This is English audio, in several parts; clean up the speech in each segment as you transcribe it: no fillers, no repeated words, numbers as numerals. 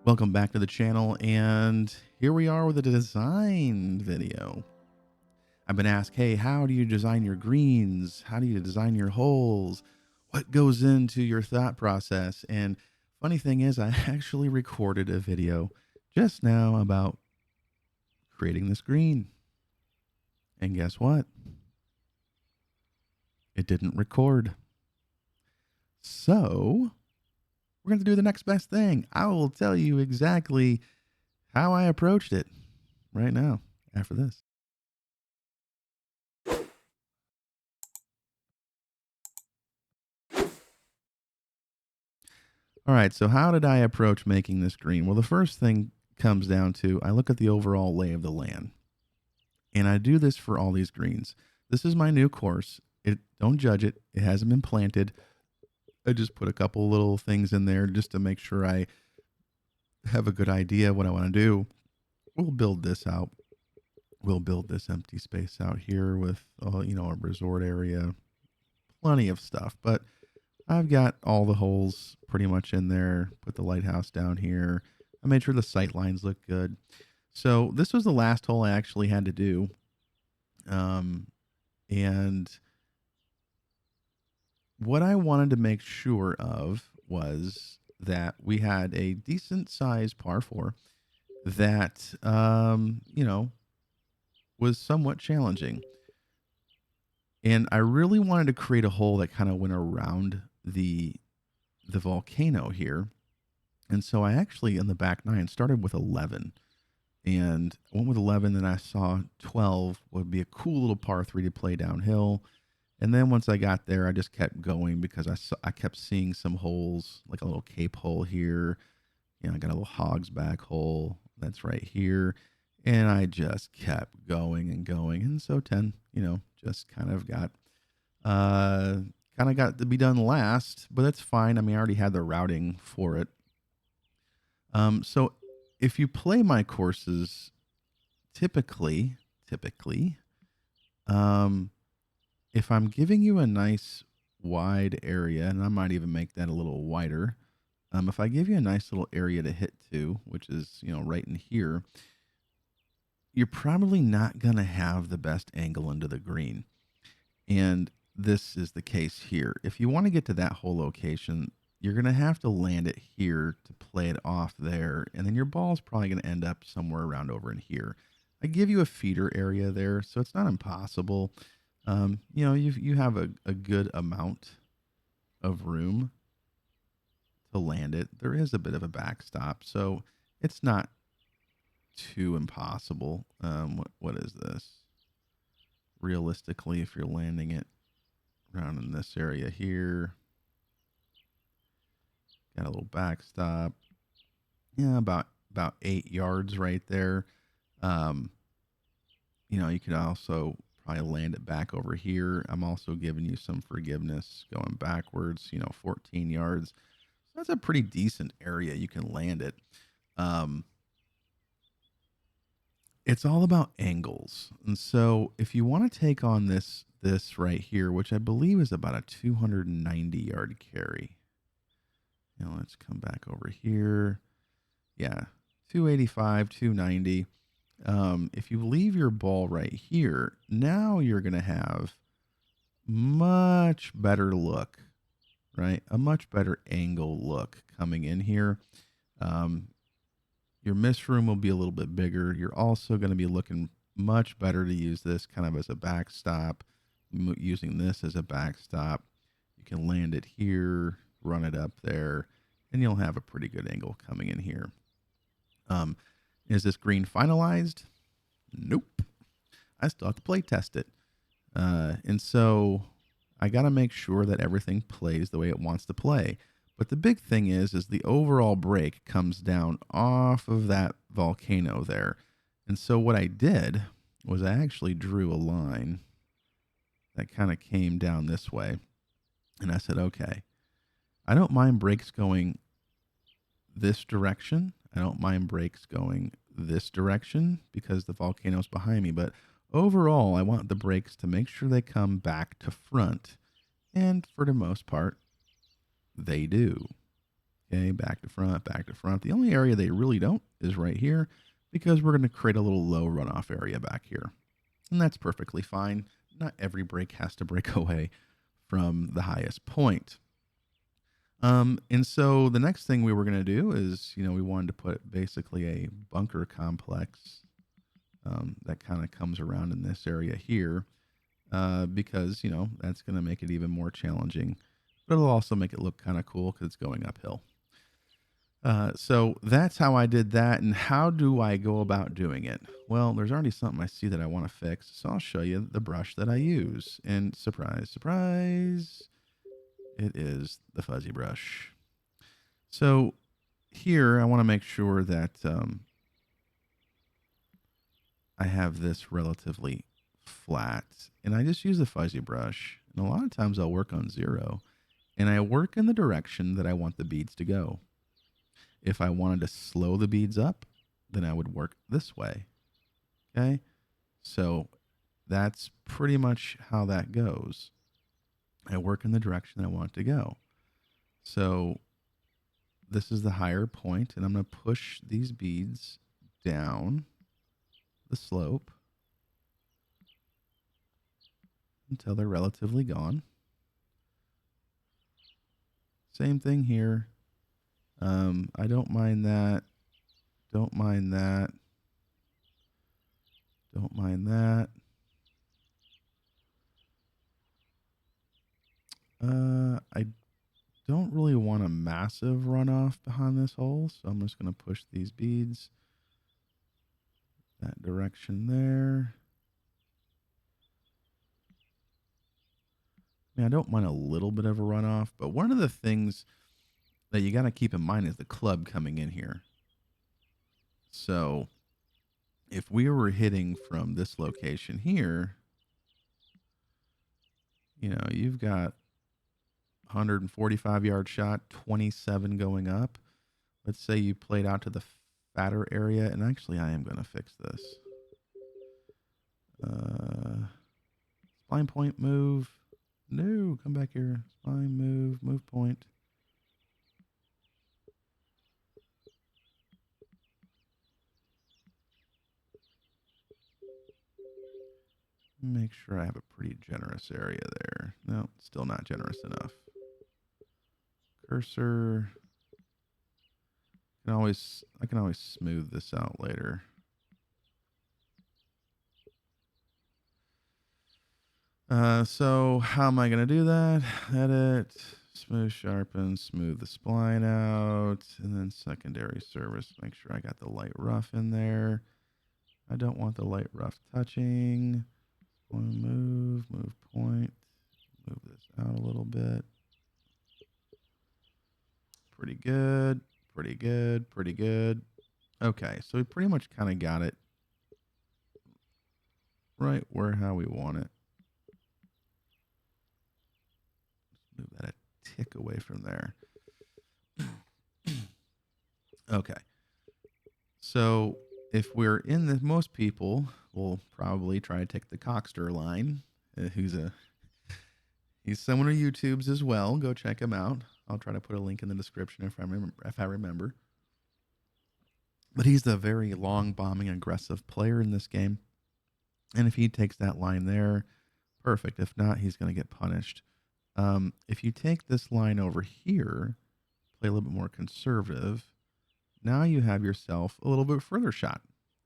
Welcome back to the channel, and here we are with a design video. I've been asked, hey, how do you design your greens? How do you design your holes? What goes into your thought process? And funny thing is, I actually recorded a video just now about creating this green. And guess what? It didn't record. So we're going to do the next best thing. I will tell you exactly how I approached it right now after this. All right, so how did I approach making this green? Well, the first thing comes down to I look at the overall lay of the land. And I do this for all these greens. This is my new course. Don't judge it. It hasn't been planted. I just put a couple little things in there just to make sure I have a good idea what I want to do. We'll build this out. We'll build this empty space out here with, a resort area, plenty of stuff. But I've got all the holes pretty much in there. Put the lighthouse down here. I made sure the sight lines look good. So this was the last hole I actually had to do. And what I wanted to make sure of was that we had a decent sized par four that, was somewhat challenging. And I really wanted to create a hole that kind of went around the volcano here. And so I actually, in the back nine, started with 11 and I went with 11. Then I saw 12 would be a cool little par three to play downhill. And then once I got there, I just kept going because I kept seeing some holes, like a little cape hole here. I got a little hog's back hole that's right here. And I just kept going and going. And so 10, just kind of got to be done last, but that's fine. I mean, I already had the routing for it. So if you play my courses, typically, if I'm giving you a nice wide area, and I might even make that a little wider, if I give you a nice little area to hit to, which is, right in here, you're probably not going to have the best angle into the green. And this is the case here. If you want to get to that whole location, you're going to have to land it here to play it off there. And then your ball is probably going to end up somewhere around over in here. I give you a feeder area there, so it's not impossible. You have a good amount of room to land it. There is a bit of a backstop, so it's not too impossible. What is this? Realistically, if you're landing it around in this area here, got a little backstop. Yeah, about 8 yards right there. You could also probably land it back over here. I'm also giving you some forgiveness going backwards, 14 yards. So that's a pretty decent area you can land it. It's all about angles. And so if you want to take on this right here, which I believe is about a 290 yard carry. Let's come back over here. Yeah, 285, 290. If you leave your ball right here, now you're going to have much better look, right? A much better angle look coming in here. Your miss room will be a little bit bigger. You're also going to be looking much better to use this kind of as a backstop, using this as a backstop. You can land it here, run it up there, and you'll have a pretty good angle coming in here. Is this green finalized? Nope. I still have to play test it. And so I got to make sure that everything plays the way it wants to play. But the big thing is the overall break comes down off of that volcano there. And so what I did was I actually drew a line that kind of came down this way. And I said, okay, I don't mind breaks going this direction. I don't mind breaks going this direction because the volcano's behind me. But overall, I want the breaks to make sure they come back to front. And for the most part, they do. Okay, back to front, back to front. The only area they really don't is right here because we're going to create a little low runoff area back here. And that's perfectly fine. Not every break has to break away from the highest point. And so the next thing we were going to do is, we wanted to put basically a bunker complex that kind of comes around in this area here because, that's going to make it even more challenging. But it'll also make it look kind of cool because it's going uphill. So that's how I did that. And how do I go about doing it? Well, there's already something I see that I want to fix. So I'll show you the brush that I use. And surprise, surprise, it is the fuzzy brush. So here I want to make sure that I have this relatively flat. And I just use the fuzzy brush. And a lot of times I'll work on 0. And I work in the direction that I want the beads to go. If I wanted to slow the beads up, then I would work this way. Okay? So that's pretty much how that goes. I work in the direction that I want it to go. So this is the higher point, and I'm going to push these beads down the slope until they're relatively gone. Same thing here. I don't mind that. Don't mind that. Don't mind that. I don't really want a massive runoff behind this hole, so I'm just going to push these beads that direction there. I don't mind a little bit of a runoff, but one of the things that you got to keep in mind is the club coming in here. So if we were hitting from this location here, you've got 145 yard shot, 27 going up. Let's say you played out to the fatter area, and actually I am going to fix this. Spline point move. No, come back here. Spline move point. Make sure I have a pretty generous area there. No, still not generous enough. Cursor. I can always smooth this out later. So how am I going to do that? Edit, smooth, sharpen, smooth the spline out, and then secondary service. Make sure I got the light rough in there. I don't want the light rough touching. Move point. Move this out a little bit. Pretty good, pretty good, pretty good. Okay, so we pretty much kind of got it right how we want it. Move that a tick away from there. Okay. So if we're in the, most people will probably try to take the Cockster line, he's someone on YouTube's as well. Go check him out. I'll try to put a link in the description if I remember. But he's the very long bombing aggressive player in this game. And if he takes that line there, perfect. If not, he's going to get punished. If you take this line over here, play a little bit more conservative, now you have yourself a little bit further shot,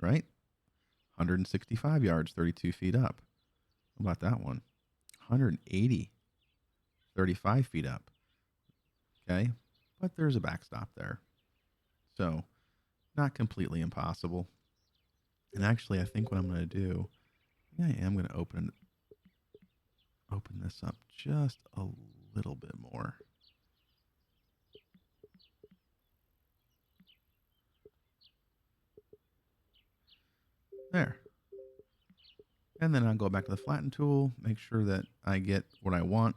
right? 165 yards, 32 feet up. How about that one? 180, 35 feet up. Okay, but there's a backstop there. So not completely impossible. And actually, I think what I'm going to do, I am going to open this up just a little bit more. There. And then I'll go back to the flatten tool, make sure that I get what I want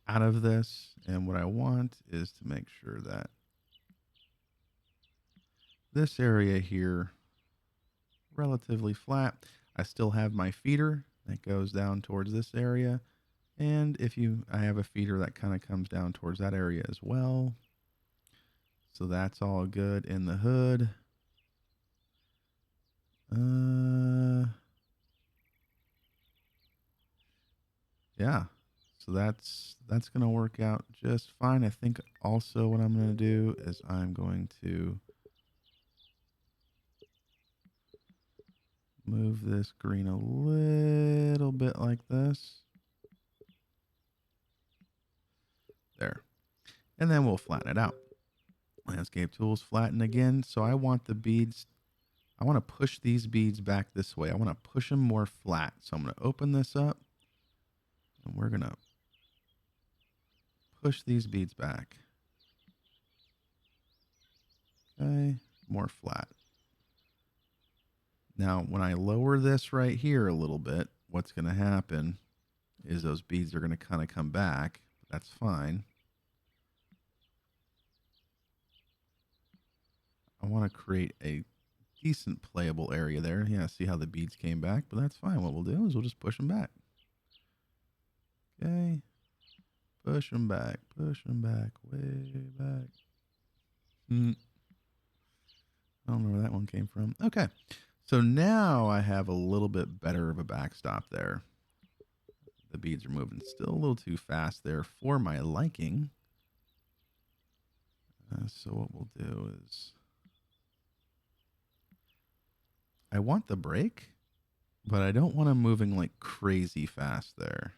out of this. And what I want is to make sure that this area here, relatively flat. I still have my feeder that goes down towards this area. And I have a feeder that kind of comes down towards that area as well. So that's all good in the hood. Yeah. So that's going to work out just fine. I think also what I'm going to do is I'm going to move this green a little bit like this. There. And then we'll flatten it out. Landscape tools, flatten again. So I want the beads, I want to push these beads back this way. I want to push them more flat. So I'm going to open this up and we're going to push these beads back. Okay, more flat. Now, when I lower this right here a little bit, what's going to happen is those beads are going to kind of come back. That's fine. I want to create a decent playable area there. Yeah, see how the beads came back, but that's fine. What we'll do is we'll just push them back. Okay. Push them back, way back. I don't know where that one came from. Okay. So now I have a little bit better of a backstop there. The beads are moving still a little too fast there for my liking. So what we'll do is I want the break, but I don't want them moving like crazy fast there.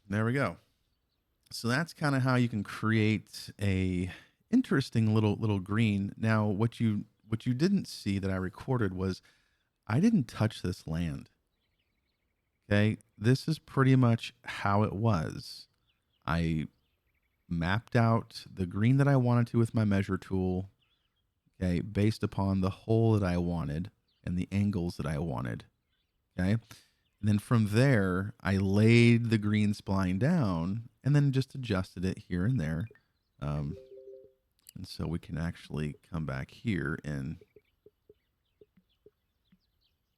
There we go. So that's kind of how you can create a interesting little green. Now, what you didn't see that I recorded was I didn't touch this land. Okay, this is pretty much how it was. I mapped out the green that I wanted to with my measure tool, okay, based upon the hole that I wanted and the angles that I wanted. Okay. And then from there, I laid the green spline down and then just adjusted it here and there. And so we can actually come back here and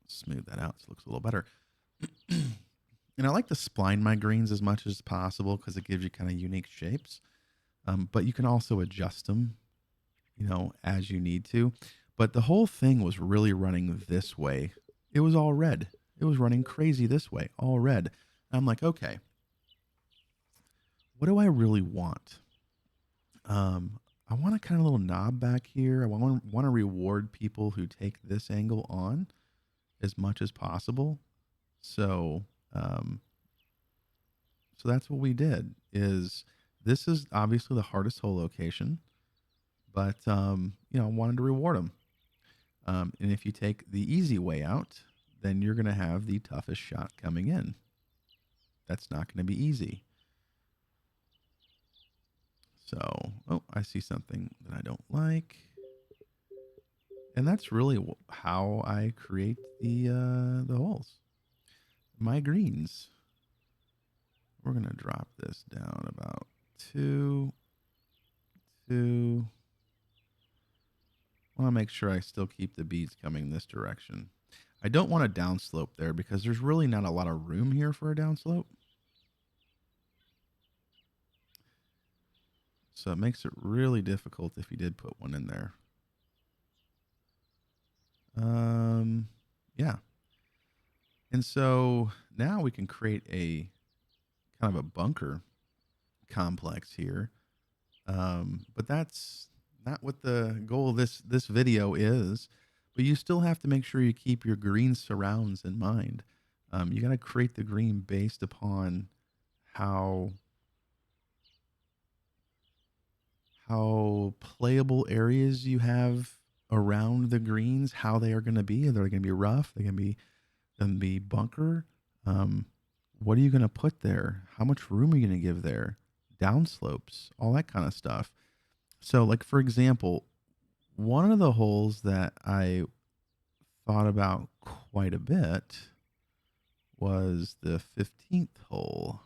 smooth that out so it looks a little better. And I like to spline my greens as much as possible because it gives you kind of unique shapes. But you can also adjust them, you know, as you need to. But the whole thing was really running this way. It was all red. It was running crazy this way, all red. And I'm like, okay, what do I really want? I want a kind of little knob back here. I want to reward people who take this angle on as much as possible. So, so that's what we did. This is obviously the hardest hole location, but you know, I wanted to reward them. And if you take the easy way out, then you're going to have the toughest shot coming in. That's not going to be easy. So, oh, I see something that I don't like. And that's really how I create the holes. My greens. We're going to drop this down about 2. I want to make sure I still keep the beads coming this direction. I don't want a downslope there because there's really not a lot of room here for a downslope. So it makes it really difficult if you did put one in there. Yeah. And so now we can create a kind of a bunker complex here. But that's not what the goal of this video is. But you still have to make sure you keep your green surrounds in mind. You got to create the green based upon how playable areas you have around the greens, how they are going to be. Are they going to be rough? They're going to be bunker. What are you going to put there? How much room are you going to give there? Downslopes, all that kind of stuff. So, like for example, one of the holes that I thought about quite a bit was the 15th hole.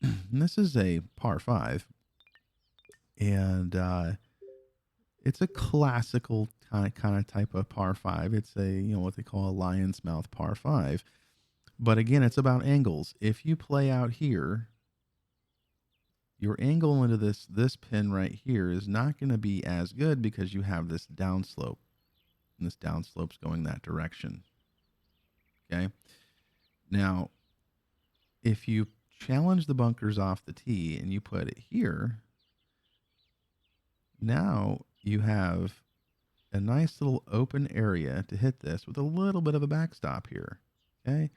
And this is a par 5. And It's a classical kind of type of par five. It's a, what they call a lion's mouth par five. But again, it's about angles. If you play out here, your angle into this pin right here is not going to be as good because you have this downslope, and this downslope's going that direction. Okay. Now, if you challenge the bunkers off the tee and you put it here, now you have a nice little open area to hit this with a little bit of a backstop here. Okay.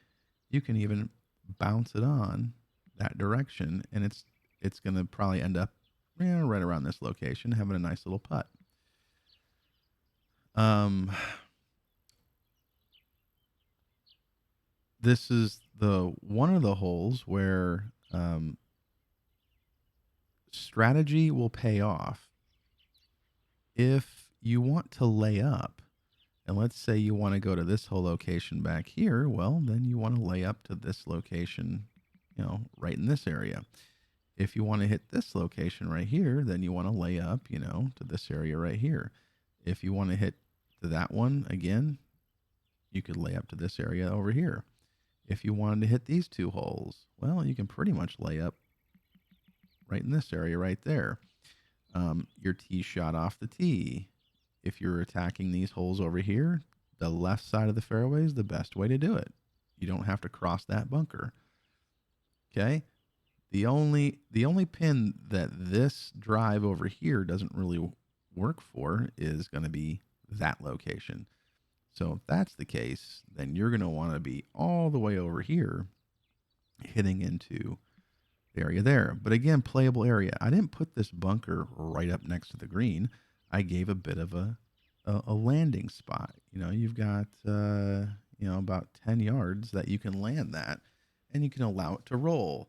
You can even bounce it on that direction, and it's going to probably end up right around this location, having a nice little putt. This is one of the holes where strategy will pay off. If you want to lay up, and let's say you want to go to this whole location back here, well, then you want to lay up to this location, right in this area. If you want to hit this location right here, then you want to lay up, to this area right here. If you want to hit to that one again, you could lay up to this area over here. If you wanted to hit these two holes, well, you can pretty much lay up right in this area right there. Your tee shot off the tee. If you're attacking these holes over here, the left side of the fairway is the best way to do it. You don't have to cross that bunker. Okay? The only pin that this drive over here doesn't really work for is going to be that location. So if that's the case, then you're going to want to be all the way over here hitting into the area there. But again, playable area. I didn't put this bunker right up next to the green. I gave a bit of a landing spot. You've got, about 10 yards that you can land that, and you can allow it to roll.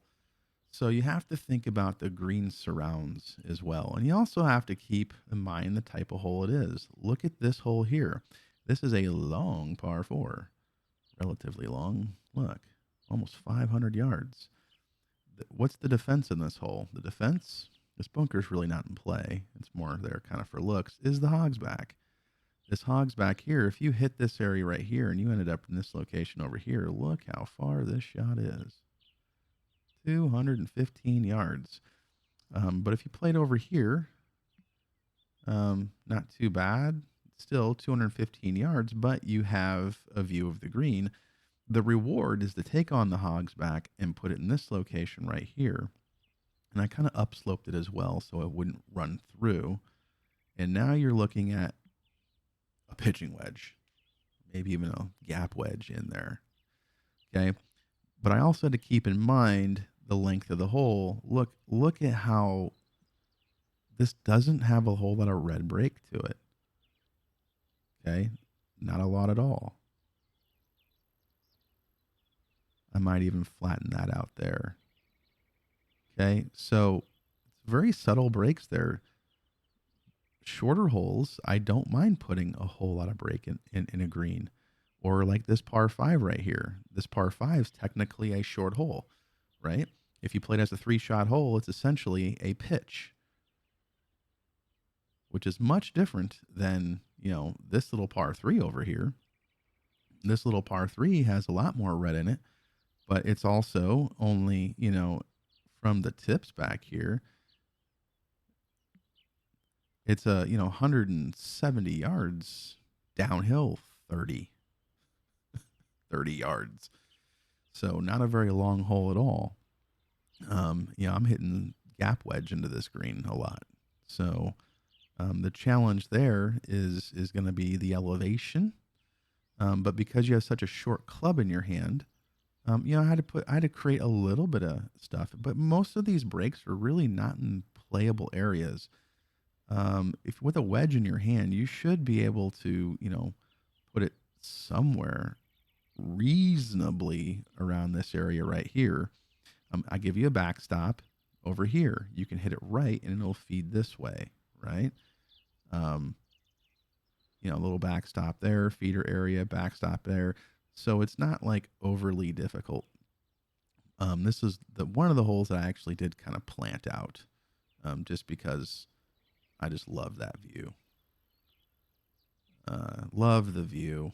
So you have to think about the green surrounds as well. And you also have to keep in mind the type of hole it is. Look at this hole here. This is a long par 4, relatively long. Look, almost 500 yards. What's the defense in this hole? The defense, this bunker's really not in play. It's more there kind of for looks, is the hog's back. This hog's back here, if you hit this area right here and you ended up in this location over here, look how far this shot is. 215 yards. But if you played over here, not too bad. Still 215 yards, but you have a view of the green. The reward is to take on the hog's back and put it in this location right here. And I kind of upsloped it as well so it wouldn't run through. And now you're looking at a pitching wedge, maybe even a gap wedge in there. Okay. But I also had to keep in mind the length of the hole. Look at how this doesn't have a whole lot of red break to it. Okay. Not a lot at all. I might even flatten that out there. Okay. So it's very subtle breaks there. Shorter holes, I don't mind putting a whole lot of break in a green. Or like this par 5 right here. This par 5 is technically a short hole, right? If you play it as a 3-shot hole, it's essentially a pitch, which is much different than, this little par 3 over here. This little par 3 has a lot more red in it, but it's also only, from the tips back here, it's a, 170 yards downhill, 30 yards. So not a very long hole at all. I'm hitting gap wedge into this green a lot. So the challenge there is going to be the elevation. But because you have such a short club in your hand, I had to create a little bit of stuff. But most of these breaks are really not in playable areas. If with a wedge in your hand, you should be able to, put it somewhere reasonably around this area right here. I give you a backstop over here. You can hit it right and it'll feed this way, right? A little backstop there, feeder area, backstop there. So it's not like overly difficult. This is one of the holes that I actually did kind of plant out, just because I just love that view. love the view.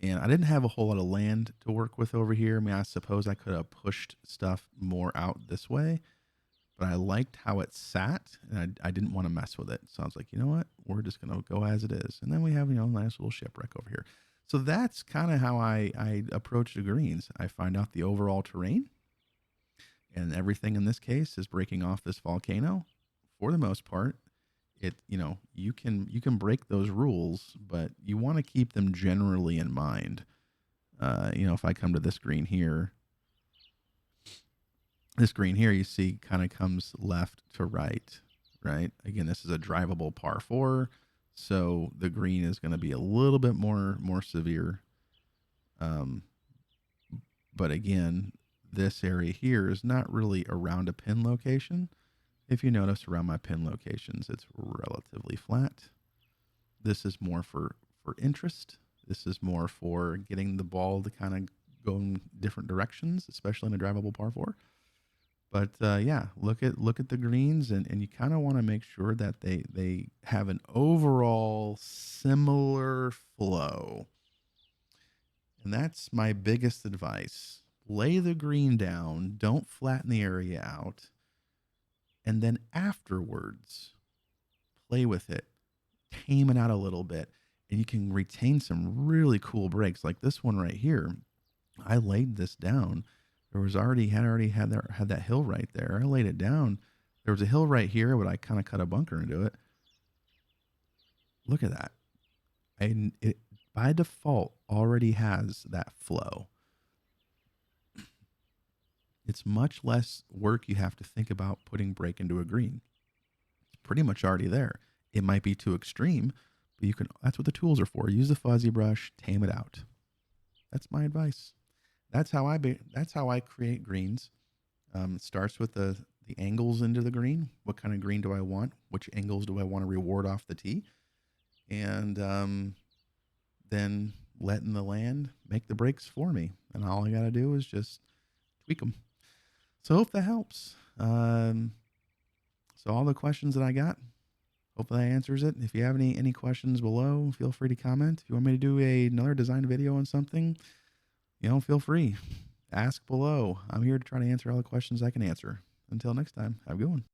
And I didn't have a whole lot of land to work with over here. I mean, I suppose I could have pushed stuff more out this way, but I liked how it sat, and I didn't want to mess with it. So I was like, you know what? We're just going to go as it is. And then we have, a nice little shipwreck over here. So that's kind of how I approach the greens. I find out the overall terrain, and everything in this case is breaking off this volcano for the most part. You can break those rules, but you want to keep them generally in mind. If I come to this green here, you see kind of comes left to right, right? Again, this is a drivable par 4, so the green is going to be a little bit more severe. But again, this area here is not really around a pin location. If you notice around my pin locations, it's relatively flat. This is more for interest. This is more for getting the ball to kind of go in different directions, especially in a drivable par 4. But yeah, look at the greens, and you kind of want to make sure that they have an overall similar flow. And that's my biggest advice. Lay the green down, don't flatten the area out, and then afterwards, play with it, tame it out a little bit, and you can retain some really cool breaks. Like this one right here, I laid this down. There was already had that hill right there. I laid it down. There was a hill right here, but I kind of cut a bunker into it. Look at that. It by default already has that flow. It's much less work you have to think about putting break into a green. It's pretty much already there. It might be too extreme, but that's what the tools are for. Use the fuzzy brush, tame it out. That's my advice. That's how I create greens. It starts with the angles into the green. What kind of green do I want? Which angles do I want to reward off the tee? And then letting the land make the breaks for me. And all I got to do is just tweak them. So I hope that helps. So all the questions that I got, hopefully that answers it. If you have any questions below, feel free to comment. If you want me to do another design video on something, feel free. Ask below. I'm here to try to answer all the questions I can answer. Until next time, have a good one.